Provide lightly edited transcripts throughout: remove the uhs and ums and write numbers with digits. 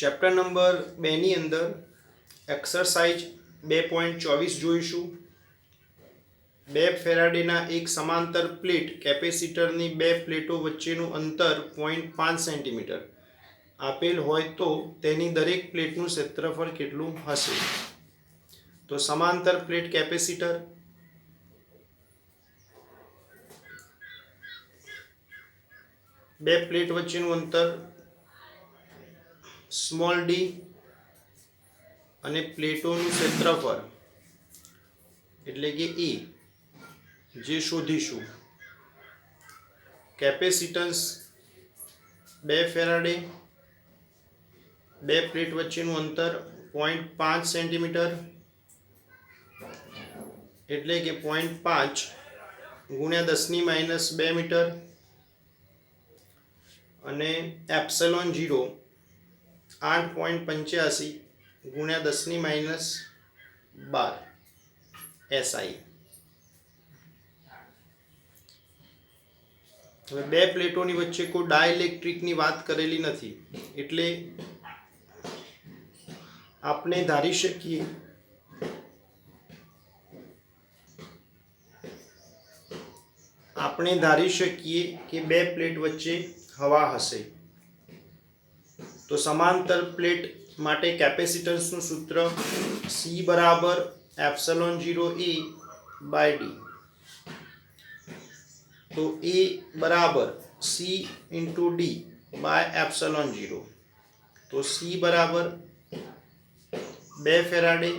Chapter number 2ની અંદર exercise 2.24 જોઈશું. 2 ફેરાડેના એક સમાંતર પ્લેટ કેપેસિટરની બે પ્લેટો વચ્ચેનું અંતર 0.5 સેન્ટીમીટર આપેલ હોય તો તેની દરેક પ્લેટનું ક્ષેત્રફળ કેટલું હશે? તો સમાંતર પ્લેટ કેપેસિટર, બે પ્લેટ વચ્ચેનું અંતર સ્મોલ ડી અને પ્લેટોનું ક્ષેત્રફળ એટલે કે એ જે શોધીશું. કેપેસિટન્સ 2 ફેરાડે, બે પ્લેટ વચ્ચેનું અંતર 0.5 સેન્ટીમીટર એટલે કે 0.5 ગુણ્યા 10⁻² મીટર અને એપ્સલોન 0 8.85 ગુણ્યા 10⁻12 SI. હવે બે પ્લેટોની વચ્ચે કોઈ ડાઇલેક્ટ્રિકની વાત કરેલી નથી એટલે આપણે ધારી શકીએ કે બે પ્લેટ વચ્ચે હવા હશે. તો સમાંતર પ્લેટ માટે કેપેસિટન્સનું સૂત્ર C બરાબર એપ્સલોન 0 A/d. તો A બરાબર C × d બાય એપ્સલોન 0. તો C બરાબર 2 ફેરાડે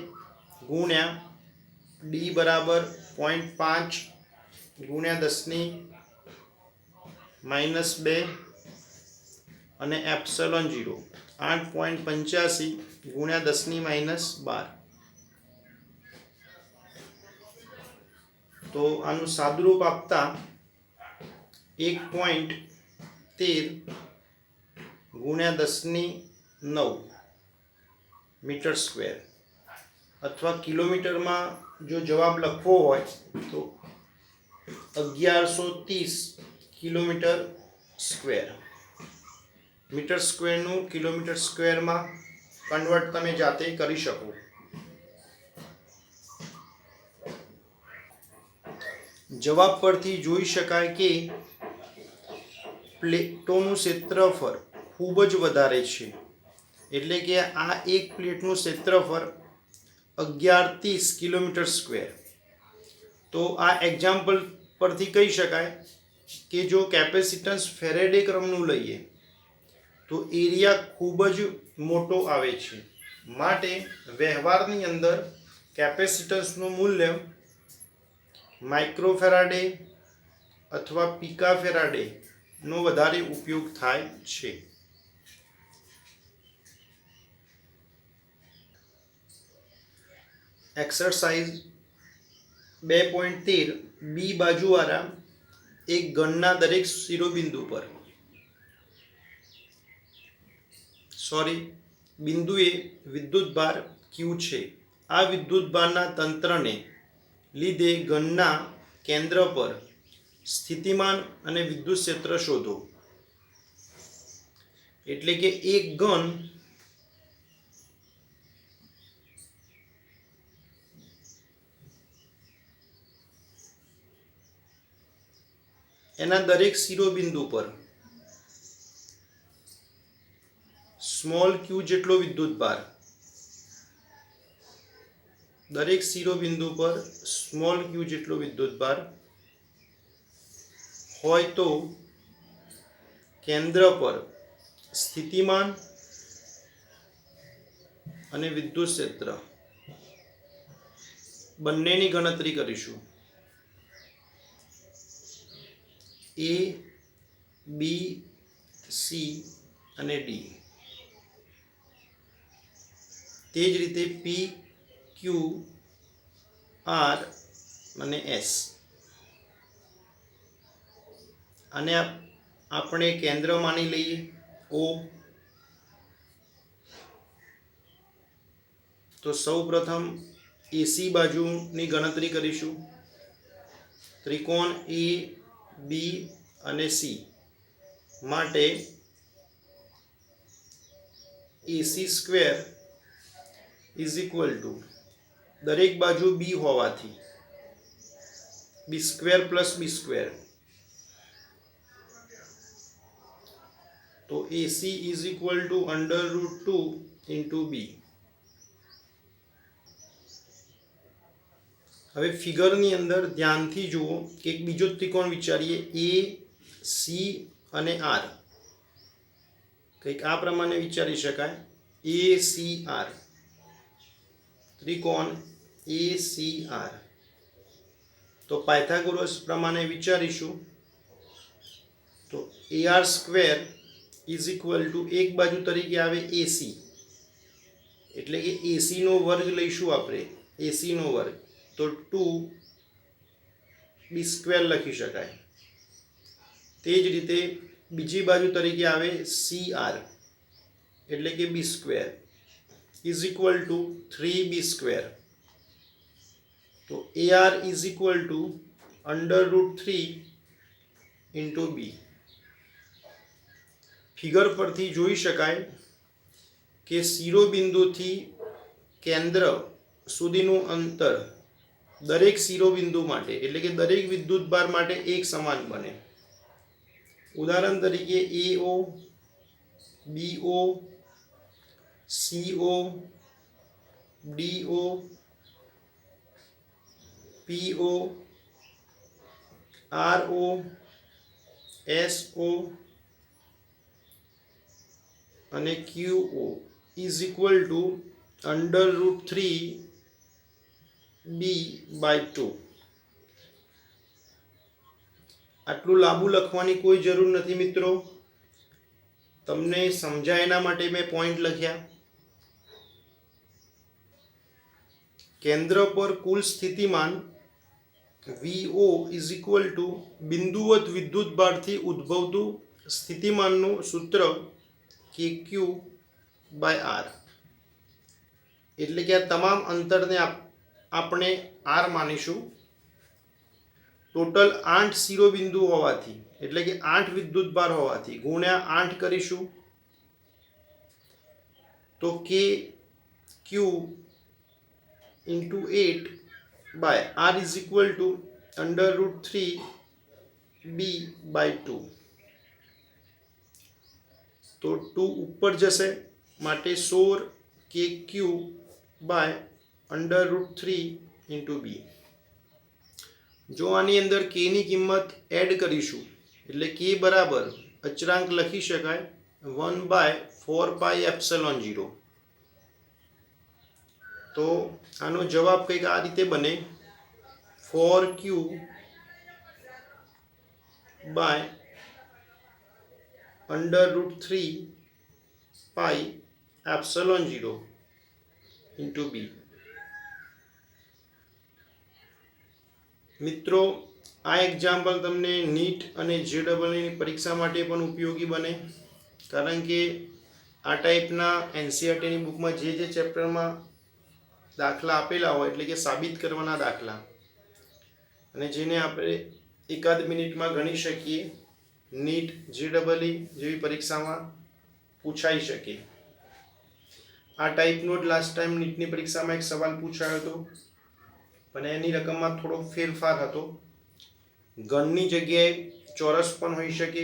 ગુણ્યા d બરાબર 0.5 ગુણ્યા 10⁻² અને એપ્સલોન 0 8.85 ગુણ્યા 10⁻12. તો આનું સાદુરૂપ આપતા 1.13 ગુણ્યા 10⁹ મીટર સ્ક્વેર અથવા કિલોમીટરમાં જો જવાબ લખવો હોય તો 1130 કિલોમીટર સ્ક્વેર. મીટર સ્ક્વેરનું કિલોમીટર સ્ક્વેરમાં કન્વર્ટ તમે જાતે કરી શકો. જવાબ પરથી જોઈ શકાય કે પ્લેટોનું ક્ષેત્રફળ ખૂબ જ વધારે છે એટલે કે આ એક પ્લેટનું ક્ષેત્રફળ 1130 કિલોમીટર સ્ક્વેર. તો આ એક્ઝામ્પલ પરથી કહી શકાય કે જો કેપેસિટન્સ ફેરેડે ક્રમનું લઈએ તો એરિયા ખૂબ જ મોટો આવે છે. માટે વ્યવહારની અંદર કેપેસિટન્સનું મૂલ્ય માઇક્રોફેરાડે અથવા પિકાફેરાડેનો વધારે ઉપયોગ થાય છે. એક્સરસાઇઝ 2.13 બી બાજુવાળા એક ઘનના દરેક શિરોબિંદુ પર બિંદુએ વિદ્યુતભાર Q છે. આ વિદ્યુતભારના તંત્રને લીધે ઘનના કેન્દ્ર પર સ્થિતિમાન અને વિદ્યુત ક્ષેત્ર શોધો. એટલે કે એક ઘન એના દરેક શિરોબિંદુ પર સ્મોલ q જેટલો વિદ્યુતભાર, દરેક શિરોબિંદુ પર સ્મોલ q જેટલો વિદ્યુતભાર હોય તો કેન્દ્ર પર સ્થિતિમાન અને વિદ્યુત ક્ષેત્ર બંનેની ગણતરી કરીશું. A, B, C અને D. તે જ રીતે P, Q, R અને S. અને આપણે કેન્દ્ર માની લઈએ O. તો સૌ પ્રથમ AC બાજુની ગણતરી કરીશું. ત્રિકોણ A, B અને C માટે AC square is equal to દરેક બાજુ બી હોવાથી b square plus b square, તો AC is equal to √2 into b. હવે ફિગરની અંદર ધ્યાનથી જુઓ કે એક બીજો ત્રિકોણ વિચારીએ, એ સી અને આર. કંઈક આ પ્રમાણે વિચારી શકાય, એ સી આર, ત્રિકોણ એ સી આર. તો પાયથાગોરસ પ્રમાણે વિચારીશું તો AR square is equal two એક બાજુ તરીકે આવે AC, એટલે કે AC નો વર્ગ લઈશું આપણે, AC નો વર્ગ, તો 2b સ્ક્વેર લખી શકાય. તે જ રીતે બીજી બાજુ તરીકે આવે CR, એટલે કે b square is equal to 3b square. તો AR is equal to √3 into b. Figure પરથી જોઈ શકાય કે શિરોબિંદુથી કેન્દ્ર સુધીનું અંતર દરેક શિરોબિંદુ માટે, એટલે કે દરેક વિદ્યુતભાર માટે એક સમાન બને. ઉદાહરણ તરીકે AO, BO, CO, DO, PO, RO, SO અને QO is equal two √3b/2. આટલું લાંબુ લખવાની કોઈ જરૂર નથી મિત્રો, તમને સમજાય એના માટે મેં પોઈન્ટ લખ્યા. કેન્દ્ર પર કુલ સ્થિતિમાન VO ઇઝ ઇક્વલ ટુ બિંદુવત વિદ્યુતભારથી ઉદ્ભવતું સ્થિતિમાનનું સૂત્ર KQ/R. એટલે કે આ તમામ અંતરને આપણે R માનીશું. ટોટલ 8 શિરોબિંદુ હોવાથી, એટલે કે 8 વિદ્યુતભાર હોવાથી ગુણ્યા 8 કરીશું તો KQ into 8/R is equal to √3b/2. તો 2 ઉપર જશે માટે 16 KQ/√3 ઇન્ટુ બી. જો આની અંદર k ની કિંમત એડ કરીશું એટલે k બરાબર અચળાંક લખી શકાય 1/4πε0. તો આનો જવાબ કંઈક આ રીતે બને, 4q/√3πε0 ઇન્ટુ બી. મિત્રો, આ એક્ઝામ્પલ તમને નીટ અને JEEની પરીક્ષા માટે પણ ઉપયોગી બને, કારણ કે આ ટાઈપના NCERTની બુકમાં જે ચેપ્ટરમાં દાખલા આપેલા હોય, એટલે કે સાબિત કરવાના દાખલા, અને જેને આપણે એકાદ મિનિટમાં ગણી શકીએ, નીટ JEE જેવી પરીક્ષામાં પૂછાઈ શકે. આ ટાઈપનો જ લાસ્ટ ટાઈમ નીટની પરીક્ષામાં એક સવાલ પૂછાયો હતો, પણ એની રકમમાં થોડો ફેરફાર હતો. ઘનની જગ્યાએ ચોરસ પણ હોઈ શકે,